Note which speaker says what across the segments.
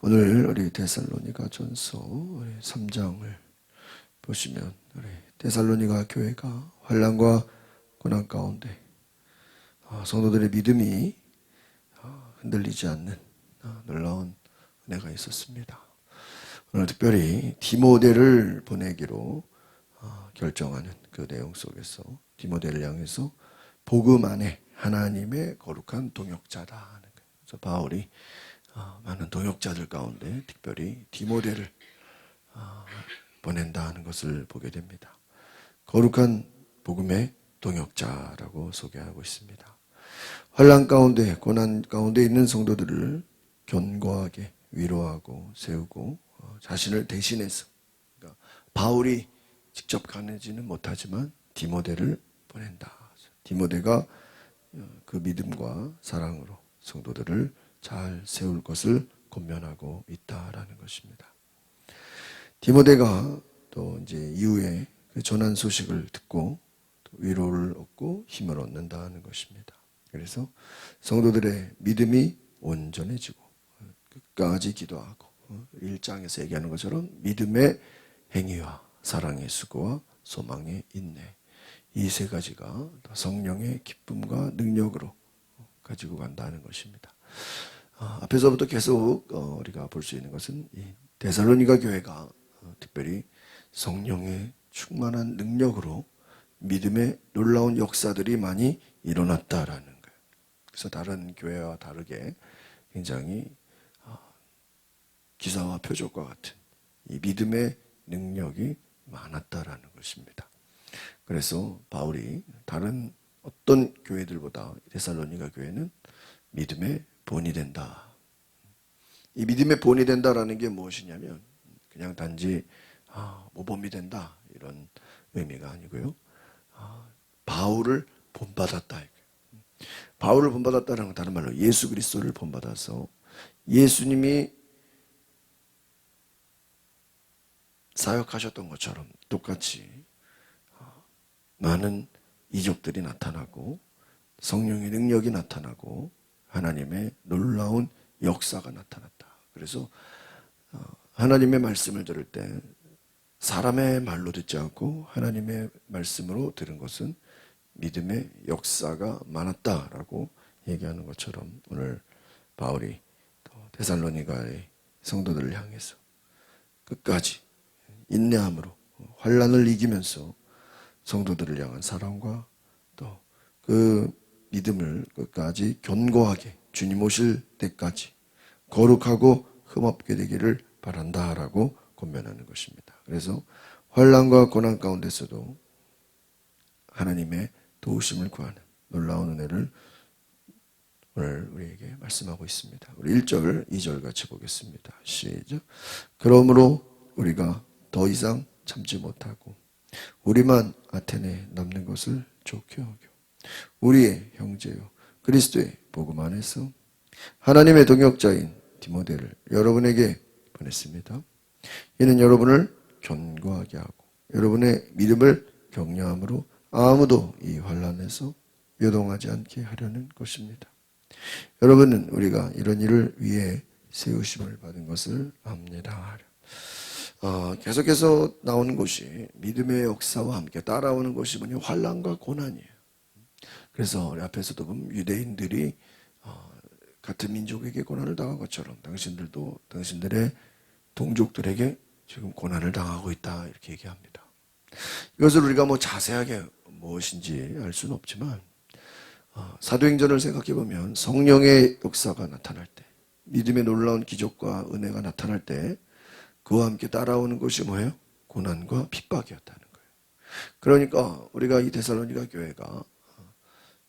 Speaker 1: 오늘 우리 데살로니가전서 3장을 보시면 우리 데살로니가 교회가 환난과 고난 가운데 성도들의 믿음이 흔들리지 않는 놀라운 은혜가 있었습니다. 오늘 특별히 디모데를 보내기로 결정하는 그 내용 속에서 디모데를 향해서 복음 안에 하나님의 거룩한 동역자다 하는 거예요. 그래서 바울이 많은 동역자들 가운데 특별히 디모데를 보낸다 하는 것을 보게 됩니다. 거룩한 복음의 동역자라고 소개하고 있습니다. 환난 가운데 고난 가운데 있는 성도들을 견고하게 위로하고 세우고 자신을 대신해서, 그러니까 바울이 직접 가는지는 못하지만 디모데를 보낸다. 디모데가 그 믿음과 사랑으로 성도들을 잘 세울 것을 권면하고 있다라는 것입니다. 디모데가 또 이제 이후에 그 전한 소식을 듣고 위로를 얻고 힘을 얻는다는 것입니다. 그래서 성도들의 믿음이 온전해지고 끝까지 기도하고 1장에서 얘기하는 것처럼 믿음의 행위와 사랑의 수고와 소망의 인내, 이 세 가지가 성령의 기쁨과 능력으로 가지고 간다는 것입니다. 앞에서부터 계속 우리가 볼 수 있는 것은 이 데살로니가 교회가 특별히 성령의 충만한 능력으로 믿음의 놀라운 역사들이 많이 일어났다라는 거예요. 그래서 다른 교회와 다르게 굉장히 기사와 표적과 같은 이 믿음의 능력이 많았다라는 것입니다. 그래서 바울이 다른 어떤 교회들보다 데살로니가 교회는 믿음의 본이 된다. 이 믿음의 본이 된다라는 게 무엇이냐면 그냥 단지 모범이 된다 이런 의미가 아니고요. 바울을 본받았다. 바울을 본받았다는 건 다른 말로 예수 그리스도를 본받아서 예수님이 사역하셨던 것처럼 똑같이 많은 이적들이 나타나고 성령의 능력이 나타나고 하나님의 놀라운 역사가 나타났다. 그래서 하나님의 말씀을 들을 때 사람의 말로 듣지 않고 하나님의 말씀으로 들은 것은 믿음의 역사가 많았다라고 얘기하는 것처럼 오늘 바울이 데살로니가의 성도들을 향해서 끝까지 인내함으로 환난을 이기면서 성도들을 향한 사랑과 또 그 믿음을 끝까지 견고하게 주님 오실 때까지 거룩하고 흠없게 되기를 바란다라고 권면하는 것입니다. 그래서 환난과 고난 가운데서도 하나님의 도우심을 구하는 놀라운 은혜를 오늘 우리에게 말씀하고 있습니다. 우리 1절, 2절 같이 보겠습니다. 시작. 그러므로 우리가 더 이상 참지 못하고 우리만 아테네에 남는 것을 좋게 여겨 우리의 형제요 그리스도의 복음 안에서 하나님의 동역자인 디모데를 여러분에게 보냈습니다. 이는 여러분을 견고하게 하고 여러분의 믿음을 격려함으로 아무도 이 환난에서 요동하지 않게 하려는 것입니다. 여러분은 우리가 이런 일을 위해 세우심을 받은 것을 압니다. 계속해서 나오는 것이 믿음의 역사와 함께 따라오는 것이 뭐냐? 환난과 고난이에요. 그래서 우리 앞에서도 보면 유대인들이 같은 민족에게 고난을 당한 것처럼 당신들도 당신들의 동족들에게 지금 고난을 당하고 있다 이렇게 얘기합니다. 이것을 우리가 자세하게 무엇인지 알 수는 없지만 사도행전을 생각해 보면 성령의 역사가 나타날 때 믿음의 놀라운 기적과 은혜가 나타날 때 그와 함께 따라오는 것이 뭐예요? 고난과 핍박이었다는 거예요. 그러니까 우리가 이 데살로니가 교회가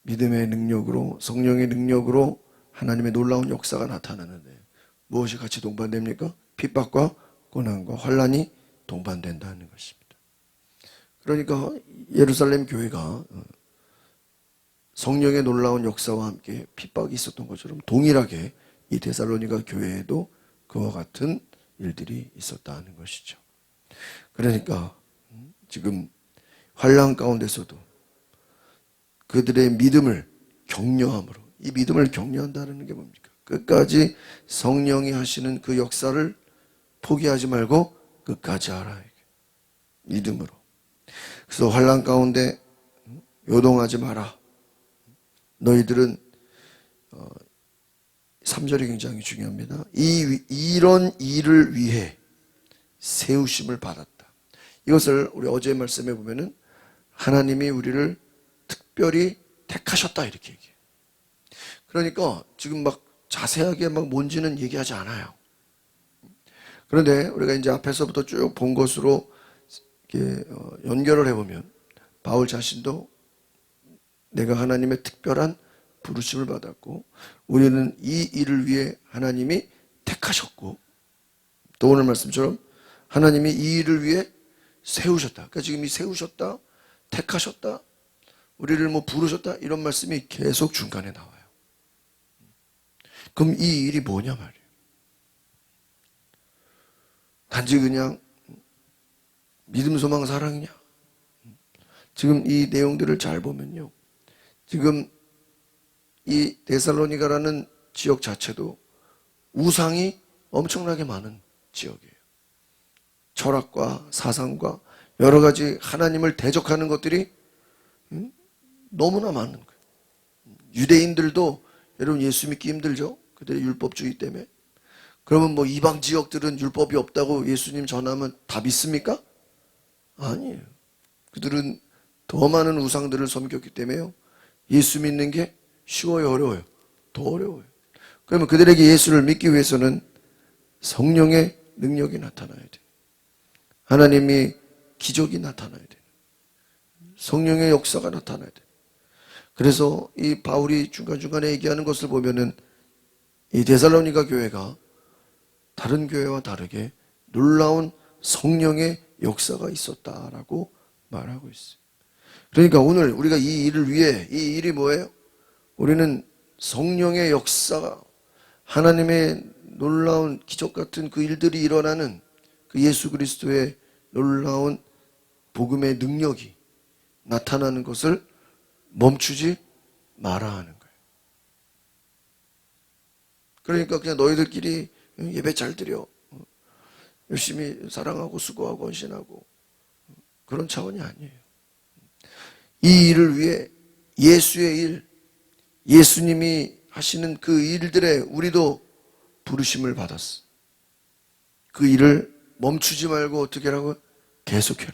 Speaker 1: 믿음의 능력으로 성령의 능력으로 하나님의 놀라운 역사가 나타나는데 무엇이 같이 동반됩니까? 핍박과 고난과 환난이 동반된다는 것입니다. 그러니까 예루살렘 교회가 성령의 놀라운 역사와 함께 핍박이 있었던 것처럼 동일하게 이 데살로니가 교회에도 그와 같은 일들이 있었다는 것이죠. 그러니까 지금 환난 가운데서도 그들의 믿음을 격려함으로, 이 믿음을 격려한다는 게 뭡니까? 끝까지 성령이 하시는 그 역사를 포기하지 말고 끝까지 하라. 믿음으로. 그래서 환난 가운데 요동하지 마라. 너희들은 3절이 굉장히 중요합니다. 이런 일을 위해 세우심을 받았다. 이것을 우리 어제의 말씀에 보면은 하나님이 우리를 특별히 택하셨다 이렇게 얘기해요. 그러니까 지금 막 자세하게 막 뭔지는 얘기하지 않아요. 그런데 우리가 이제 앞에서부터 쭉 본 것으로 이렇게 연결을 해보면 바울 자신도 내가 하나님의 특별한 부르심을 받았고 우리는 이 일을 위해 하나님이 택하셨고 또 오늘 말씀처럼 하나님이 이 일을 위해 세우셨다. 그러니까 지금 이 세우셨다, 택하셨다, 우리를 뭐 부르셨다 이런 말씀이 계속 중간에 나와요. 그럼 이 일이 뭐냐 말이에요. 단지 그냥 믿음, 소망, 사랑이냐? 지금 이 내용들을 잘 보면요. 지금 이 데살로니가라는 지역 자체도 우상이 엄청나게 많은 지역이에요. 철학과 사상과 여러 가지 하나님을 대적하는 것들이 너무나 많은 거예요. 유대인들도 여러분 예수 믿기 힘들죠? 그들의 율법주의 때문에. 그러면 뭐 이방 지역들은 율법이 없다고 예수님 전하면 다 믿습니까? 아니에요. 그들은 더 많은 우상들을 섬겼기 때문에요. 예수 믿는 게 쉬워요, 어려워요? 더 어려워요. 그러면 그들에게 예수를 믿기 위해서는 성령의 능력이 나타나야 돼요. 하나님이 기적이 나타나야 돼요. 성령의 역사가 나타나야 돼요. 그래서 이 바울이 중간중간에 얘기하는 것을 보면은 이 데살로니가 교회가 다른 교회와 다르게 놀라운 성령의 역사가 있었다라고 말하고 있어요. 그러니까 오늘 우리가 이 일을 위해 이 일이 뭐예요? 우리는 성령의 역사가 하나님의 놀라운 기적 같은 그 일들이 일어나는 그 예수 그리스도의 놀라운 복음의 능력이 나타나는 것을 멈추지 마라 하는 거예요. 그러니까 그냥 너희들끼리 예배 잘 드려. 열심히 사랑하고 수고하고 헌신하고 그런 차원이 아니에요. 이 일을 위해 예수의 일, 예수님이 하시는 그 일들에 우리도 부르심을 받았어. 그 일을 멈추지 말고 어떻게 하라고? 계속해라.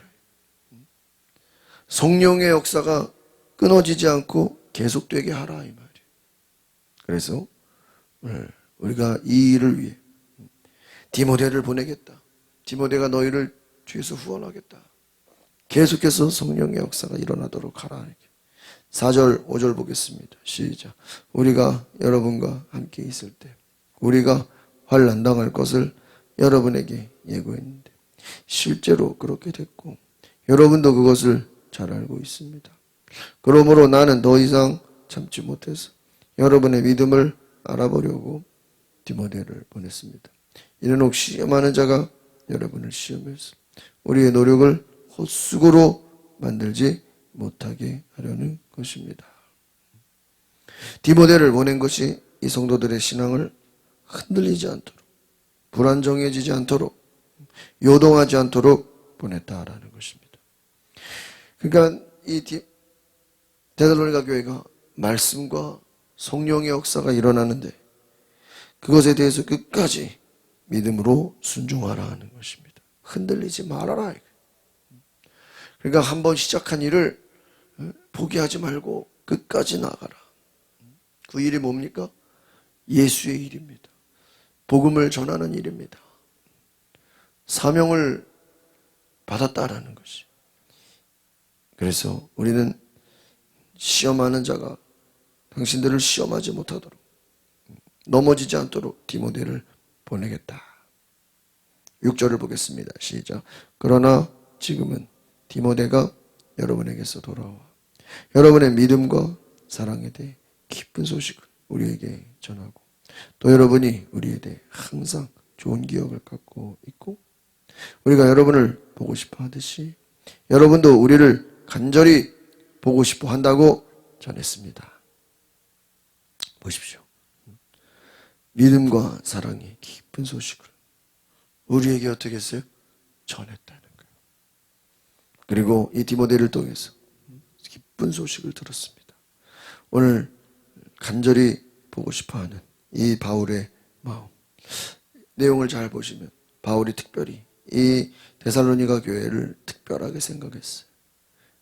Speaker 1: 성령의 역사가 끊어지지 않고 계속되게 하라 이 말이에요. 그래서 우리가 이 일을 위해 디모데를 보내겠다. 디모데가 너희를 주에서 후원하겠다. 계속해서 성령의 역사가 일어나도록 하라. 4절, 5절 보겠습니다. 시작. 우리가 여러분과 함께 있을 때 우리가 환난 당할 것을 여러분에게 예고했는데 실제로 그렇게 됐고 여러분도 그것을 잘 알고 있습니다. 그러므로 나는 더 이상 참지 못해서 여러분의 믿음을 알아보려고 디모데를 보냈습니다. 이는 혹시 시험하는 자가 여러분을 시험해서 우리의 노력을 헛수고로 만들지 못하게 하려는 것입니다. 디모데를 보낸 것이 이 성도들의 신앙을 흔들리지 않도록, 불안정해지지 않도록, 요동하지 않도록 보냈다라는 것입니다. 그러니까 이 데살로니가 교회가 말씀과 성령의 역사가 일어나는데 그것에 대해서 끝까지 믿음으로 순종하라 하는 것입니다. 흔들리지 말아라. 그러니까 한번 시작한 일을 포기하지 말고 끝까지 나가라. 그 일이 뭡니까? 예수의 일입니다. 복음을 전하는 일입니다. 사명을 받았다라는 것이. 그래서 우리는 시험하는 자가 당신들을 시험하지 못하도록 넘어지지 않도록 디모데를 보내겠다. 6절을 보겠습니다. 시작. 그러나 지금은 디모데가 여러분에게서 돌아와 여러분의 믿음과 사랑에 대해 기쁜 소식을 우리에게 전하고 또 여러분이 우리에 대해 항상 좋은 기억을 갖고 있고 우리가 여러분을 보고 싶어 하듯이 여러분도 우리를 간절히 보고 싶어 한다고 전했습니다. 보십시오. 믿음과 사랑의 깊은 소식을 우리에게 어떻게 했어요? 전했다는 거예요. 그리고 이 디모데를 통해서 기쁜 소식을 들었습니다. 오늘 간절히 보고 싶어하는 이 바울의 마음, 내용을 잘 보시면 바울이 특별히 이 데살로니가 교회를 특별하게 생각했어요.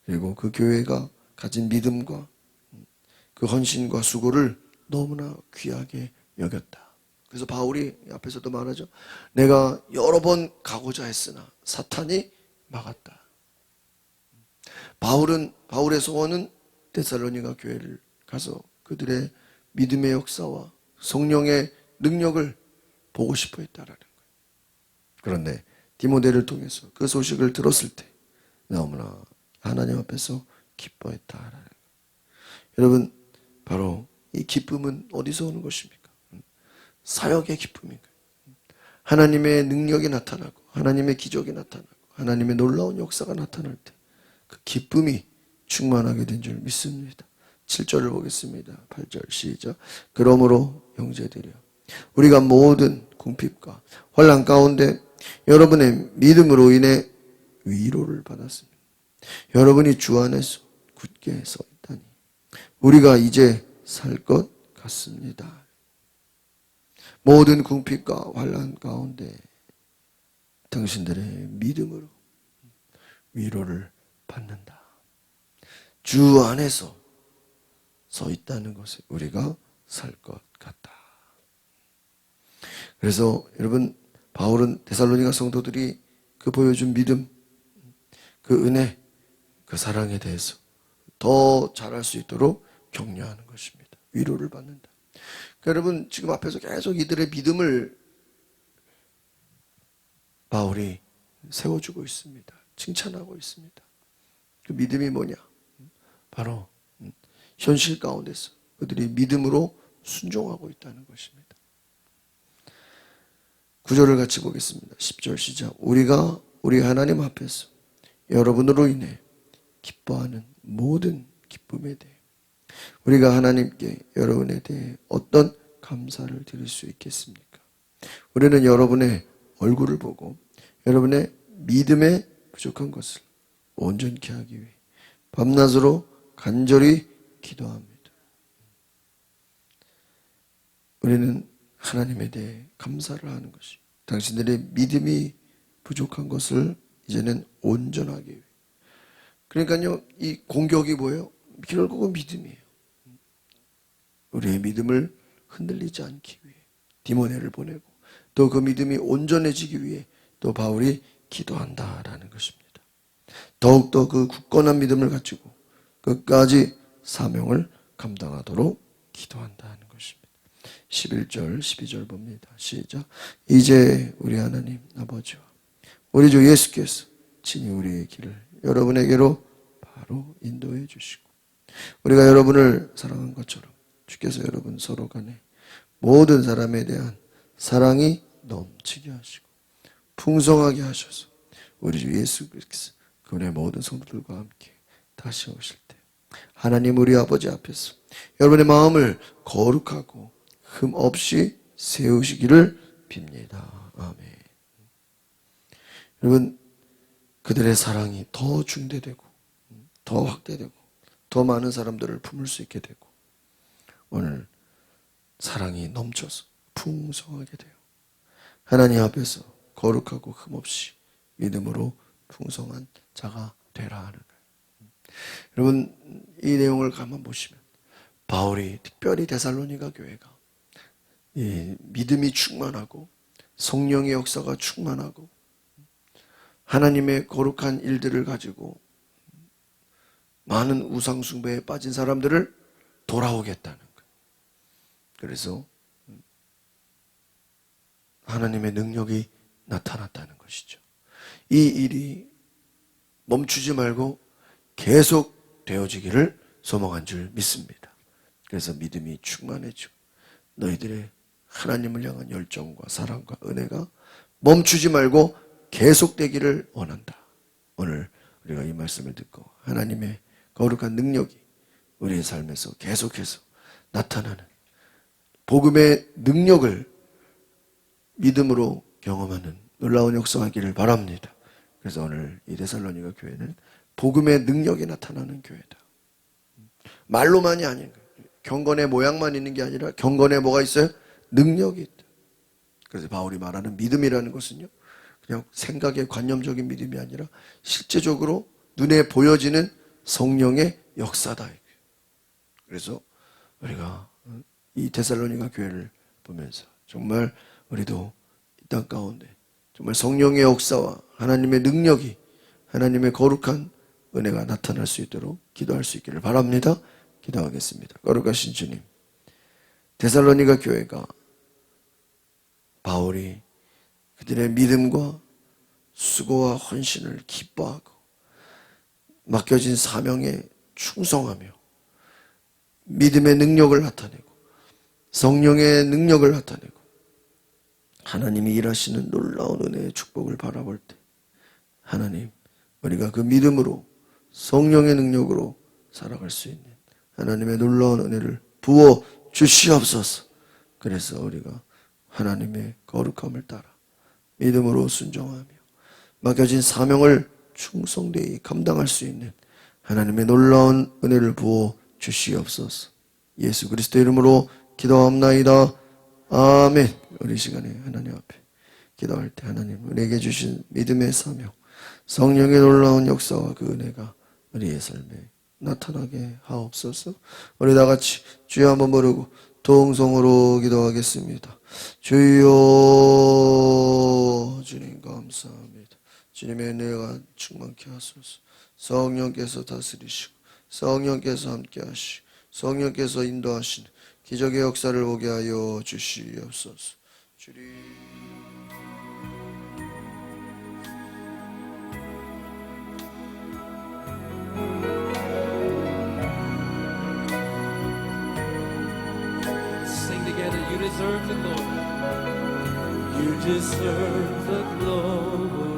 Speaker 1: 그리고 그 교회가 가진 믿음과 그 헌신과 수고를 너무나 귀하게 여겼다. 그래서 바울이 앞에서도 말하죠. 내가 여러 번 가고자 했으나 사탄이 막았다. 바울의 소원은 데살로니가 교회를 가서 그들의 믿음의 역사와 성령의 능력을 보고 싶어 했다라는 거예요. 그런데 디모데를 통해서 그 소식을 들었을 때 너무나 하나님 앞에서 기뻐했다라는 거예요. 여러분, 바로 이 기쁨은 어디서 오는 것입니까? 사역의 기쁨인가요? 하나님의 능력이 나타나고 하나님의 기적이 나타나고 하나님의 놀라운 역사가 나타날 때 그 기쁨이 충만하게 된 줄 믿습니다. 7절을 보겠습니다. 8절 시작. 그러므로 형제들이여 우리가 모든 궁핍과 환난 가운데 여러분의 믿음으로 인해 위로를 받았습니다. 여러분이 주 안에서 굳게 서 있다니 우리가 이제 살 것 같습니다. 모든 궁핍과 환난 가운데 당신들의 믿음으로 위로를 받는다. 주 안에서 서 있다는 것에 우리가 살 것 같다. 그래서 여러분, 바울은 데살로니가 성도들이 그 보여준 믿음, 그 은혜, 그 사랑에 대해서 더 잘할 수 있도록 격려하는 것입니다. 위로를 받는다. 그러니까 여러분, 지금 앞에서 계속 이들의 믿음을 바울이 세워주고 있습니다. 칭찬하고 있습니다. 그 믿음이 뭐냐? 바로 현실 가운데서 그들이 믿음으로 순종하고 있다는 것입니다. 9절을 같이 보겠습니다. 10절 시작. 우리가 우리 하나님 앞에서 여러분으로 인해 기뻐하는 모든 기쁨에 대해 우리가 하나님께 여러분에 대해 어떤 감사를 드릴 수 있겠습니까? 우리는 여러분의 얼굴을 보고 여러분의 믿음에 부족한 것을 온전케 하기 위해 밤낮으로 간절히 기도합니다. 우리는 하나님에 대해 감사를 하는 것이 당신들의 믿음이 부족한 것을 이제는 온전하게 위해. 그러니까요, 이 공격이 뭐예요? 결국은 믿음이에요. 우리의 믿음을 흔들리지 않기 위해 디모데를 보내고 또 그 믿음이 온전해지기 위해 또 바울이 기도한다라는 것입니다. 더욱더 그 굳건한 믿음을 가지고 끝까지 사명을 감당하도록 기도한다는 것입니다. 11절, 12절 봅니다. 시작. 이제 우리 하나님 아버지와 우리 주 예수께서 친히 우리의 길을 여러분에게로 바로 인도해 주시고 우리가 여러분을 사랑한 것처럼 주께서 여러분 서로 간에 모든 사람에 대한 사랑이 넘치게 하시고 풍성하게 하셔서 우리 주 예수께서 그분의 모든 성도들과 함께 다시 오실 때 하나님 우리 아버지 앞에서 여러분의 마음을 거룩하고 흠 없이 세우시기를 빕니다. 아멘. 여러분, 그들의 사랑이 더 중대되고 더 확대되고 더 많은 사람들을 품을 수 있게 되고 오늘 사랑이 넘쳐서 풍성하게 돼요. 하나님 앞에서 거룩하고 흠없이 믿음으로 풍성한 자가 되라 하는 거예요. 여러분, 이 내용을 가만 보시면 바울이 특별히 데살로니가 교회가 이 믿음이 충만하고 성령의 역사가 충만하고 하나님의 거룩한 일들을 가지고 많은 우상 숭배에 빠진 사람들을 돌아오겠다는 거예요. 그래서 하나님의 능력이 나타났다는 것이죠. 이 일이 멈추지 말고 계속 되어지기를 소망한 줄 믿습니다. 그래서 믿음이 충만해지고 너희들의 하나님을 향한 열정과 사랑과 은혜가 멈추지 말고 계속되기를 원한다. 오늘 우리가 이 말씀을 듣고 하나님의 거룩한 능력이 우리의 삶에서 계속해서 나타나는 복음의 능력을 믿음으로 경험하는 놀라운 역사가 있기를 바랍니다. 그래서 오늘 이 데살로니가 교회는 복음의 능력이 나타나는 교회다. 말로만이 아닌 거예요. 경건의 모양만 있는 게 아니라 경건에 뭐가 있어요? 능력이 있다. 그래서 바울이 말하는 믿음이라는 것은요, 그냥 생각의 관념적인 믿음이 아니라 실제적으로 눈에 보여지는 성령의 역사다. 그래서 우리가 이 데살로니가 교회를 보면서 정말 우리도 이 땅 가운데 정말 성령의 역사와 하나님의 능력이, 하나님의 거룩한 은혜가 나타날 수 있도록 기도할 수 있기를 바랍니다. 기도하겠습니다. 거룩하신 주님, 데살로니가 교회가 바울이 그들의 믿음과 수고와 헌신을 기뻐하고 맡겨진 사명에 충성하며 믿음의 능력을 나타내고 성령의 능력을 나타내고 하나님이 일하시는 놀라운 은혜의 축복을 바라볼 때 하나님, 우리가 그 믿음으로 성령의 능력으로 살아갈 수 있는 하나님의 놀라운 은혜를 부어 주시옵소서. 그래서 우리가 하나님의 거룩함을 따라 믿음으로 순종하며 맡겨진 사명을 충성되이 감당할 수 있는 하나님의 놀라운 은혜를 부어 주시옵소서. 예수 그리스도 이름으로 기도합나이다. 아멘. 우리 시간에 하나님 앞에 기도할 때 하나님 우리에게 주신 믿음의 사명, 성령의 놀라운 역사와 그 은혜가 우리의 삶에 나타나게 하옵소서. 우리 다 같이 주여 한번 부르고 동성으로 기도하겠습니다. 주여, 주님 감사합니다. 주님의 은혜가 충만케 하소서. 성령께서 다스리시고 성령께서 함께 하시고 성령께서 인도하시는 기적의 역사를 보게 하여 주시옵소서. 주님,
Speaker 2: Sing together, you deserve the glory. You deserve the glory.